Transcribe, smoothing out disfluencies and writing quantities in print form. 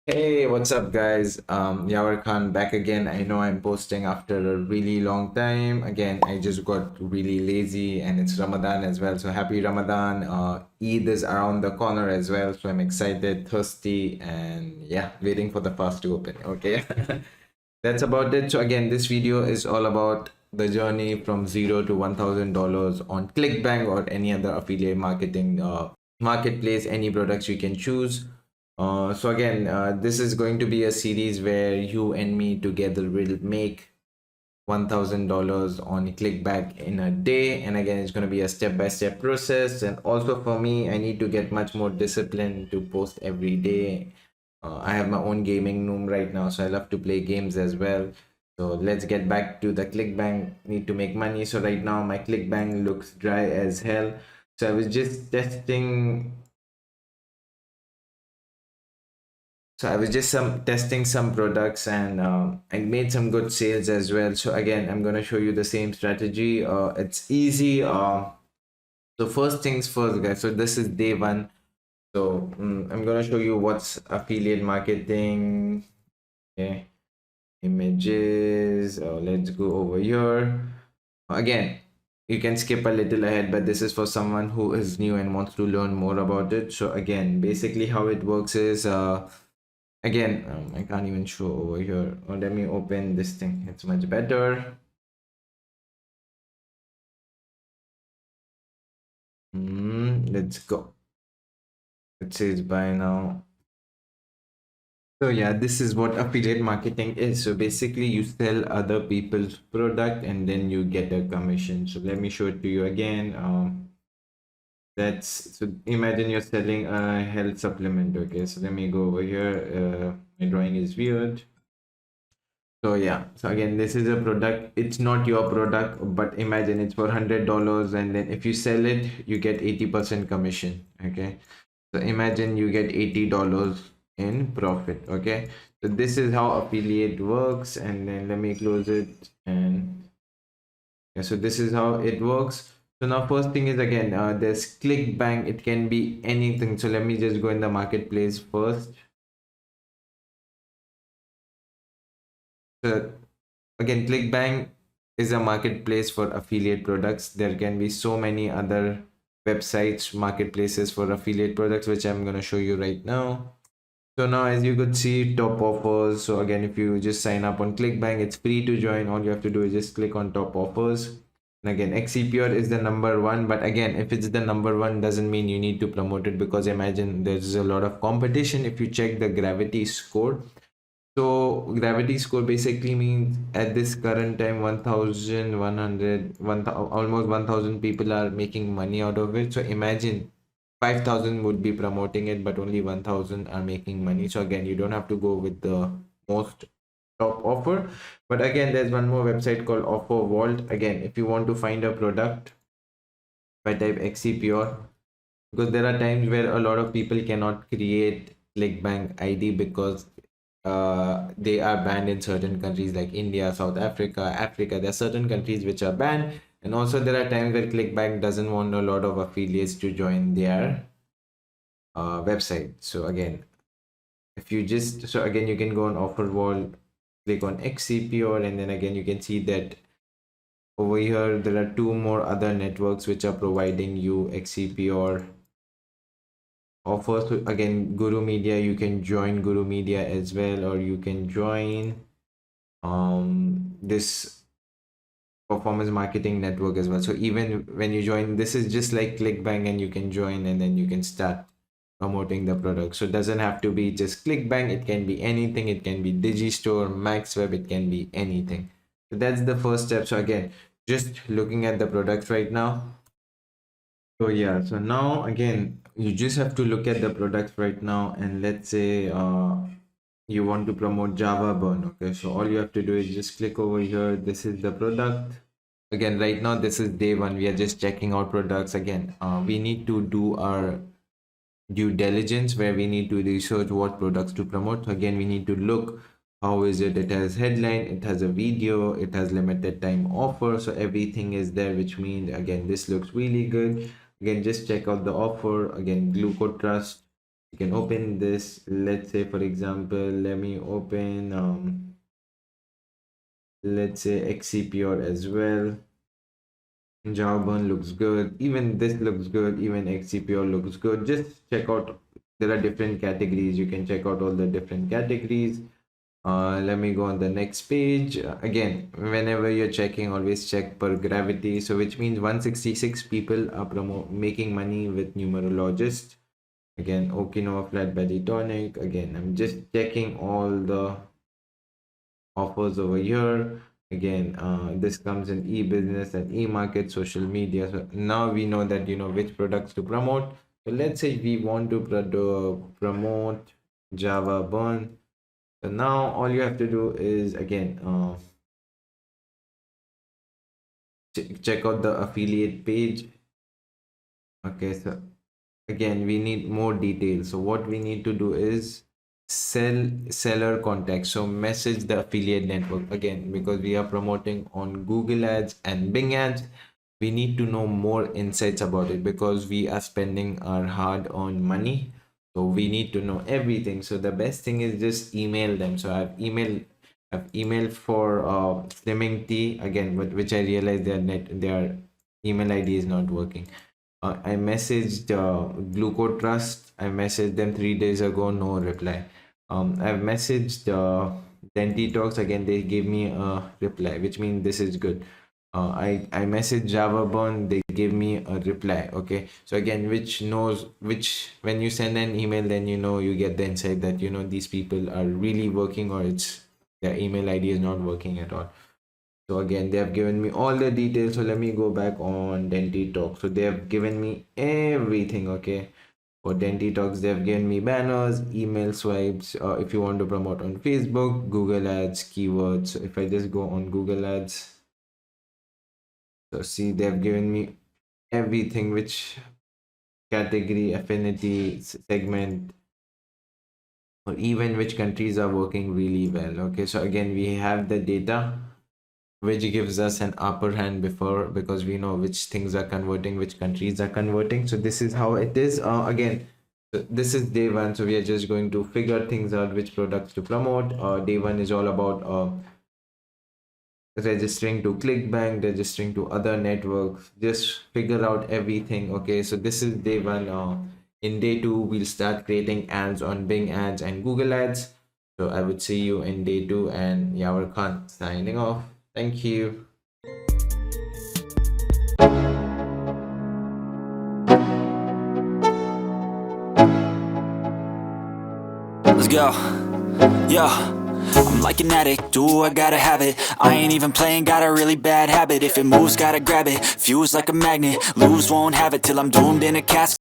Hey, what's up, guys? Yavar Khan back again. I know I'm posting after a really long time. Again, I just got really lazy and it's Ramadan as well. So happy Ramadan. Eid is around the corner as well. So I'm excited, thirsty, and yeah, waiting for the fast to open. Okay. That's about it. So again, this video is all about the journey from zero to $1,000 on ClickBank or any other affiliate marketing marketplace, any products you can choose. So again, this is going to be a series where you and me together will make $1,000 on ClickBank in a day. And again, it's going to be a step-by-step process. And also for me, I need to get much more discipline to post every day. I have my own gaming room right now, so I love to play games as well. So let's get back to the ClickBank. Need to make money. So right now my ClickBank looks dry as hell. So I was just testing. So I was just testing some products and I made some good sales as well. So again, I'm gonna show you the same strategy. It's easy. So first things first, guys. So this is day one. So I'm gonna show you what's affiliate marketing. Okay, images. Let's go over here. Again, you can skip a little ahead, but this is for someone who is new and wants to learn more about it. So again, basically how it works is again, I can't even show over here. Oh, let me open this thing. It's much better. Let's go. It says buy now. So yeah, this is what affiliate marketing is. So basically you sell other people's product and then you get a commission. So let me show it to you again. That's so imagine you're selling a health supplement. Okay, so let me go over here. My drawing is weird. So yeah, so again, this is a product. It's not your product, but imagine it's for $100, and then if you sell it, you get 80% commission. Okay, so imagine you get $80 in profit. Okay, so this is how affiliate works, and then let me close it. And yeah, so this is how it works. So now first thing is again, there's ClickBank. It can be anything. So let me just go in the marketplace first. So again, ClickBank is a marketplace for affiliate products. There can be so many other websites, marketplaces for affiliate products, which I'm going to show you right now. So now as you could see, top offers. So again, if you just sign up on ClickBank, it's free to join. All you have to do is just click on top offers. And again, XCPR is the number one. But again, if it's the number one, doesn't mean you need to promote it, because imagine there's a lot of competition. If you check the gravity score, so gravity score basically means at this current time 1,100 almost 1,000 people are making money out of it. So imagine 5,000 would be promoting it, but only 1,000 are making money. So again, you don't have to go with the most top offer. But again, there's one more website called Offer Vault. Again, if you want to find a product, by type XCPure, because there are times where a lot of people cannot create ClickBank ID because they are banned in certain countries like India, South Africa, Africa. There are certain countries which are banned, and also there are times where ClickBank doesn't want a lot of affiliates to join their website. So again, if you just so again you can go on offer wall, click on XCPR, and then again you can see that over here there are two more other networks which are providing you XCPR offers. So again, Guru Media, you can join Guru Media as well, or you can join this performance marketing network as well. So even when you join, this is just like ClickBank, and you can join and then you can start promoting the product. So it doesn't have to be just ClickBank, it can be anything. It can be Digistore, MaxWeb, it can be anything. So that's the first step. So again, just looking at the products right now. So yeah, so now again, you just have to look at the products right now, and let's say you want to promote Java Burn. Okay, so all you have to do is just click over here. This is the product. Again, right now this is day one. We are just checking out products. Again, we need to do our due diligence where we need to research what products to promote. So again, we need to look how is it. It has headline, it has a video, it has limited time offer. So everything is there, which means again this looks really good. Again, just check out the offer. Again, Gluco Trust. You can open this. Let's say, for example, let me open let's say XCPR as well. Jawbone looks good. Even this looks good. Even XCPR looks good. Just check out. There are different categories. You can check out all the different categories. Let me go on the next page. Again, whenever you're checking, always check per gravity. So which means 166 people are making money with numerologist. Again, Okinawa flat belly tonic. Again, I'm just checking all the offers over here. Again, this comes in e-business and e-market, social media. So now we know that which products to promote. So let's say we want to promote Java Burn. So now all you have to do is again check out the affiliate page. Okay, so again we need more details. So what we need to do is seller contact. So message the affiliate network again, because we are promoting on Google ads and Bing ads. We need to know more insights about it because we are spending our hard-earned money. So we need to know everything. So the best thing is just email them. So I've emailed for Slimming Tea again, but which I realized their email ID is not working. I messaged Gluco Trust. I messaged them 3 days ago, no reply. I've messaged Denti Talks again. They gave me a reply, which means this is good. I messaged JavaBurn. They gave me a reply. Okay, so again, which knows which when you send an email, then you get the insight that these people are really working, or it's their email ID is not working at all. So again, they have given me all the details. So let me go back on Denti Talk. So they have given me everything. Okay, for Denti Talks, they have given me banners, email swipes. If you want to promote on Facebook, Google Ads, keywords. So if I just go on Google Ads, so see, they have given me everything, which category, affinity, segment, or even which countries are working really well. Okay, so again, we have the data which gives us an upper hand because we know which things are converting, which countries are converting. So this is how it is. Again, so this is day one. So we are just going to figure things out, which products to promote. Day one is all about registering to ClickBank, registering to other networks, just figure out everything. Okay, so this is day one. In day two, we'll start creating ads on Bing ads and Google ads. So I would see you in day two, and Yavar Khan signing off. Thank you. Let's go. Yo, I'm like an addict, do I gotta have it. I ain't even playing, got a really bad habit. If it moves, gotta grab it. Fuse like a magnet, lose, won't have it till I'm doomed in a casket.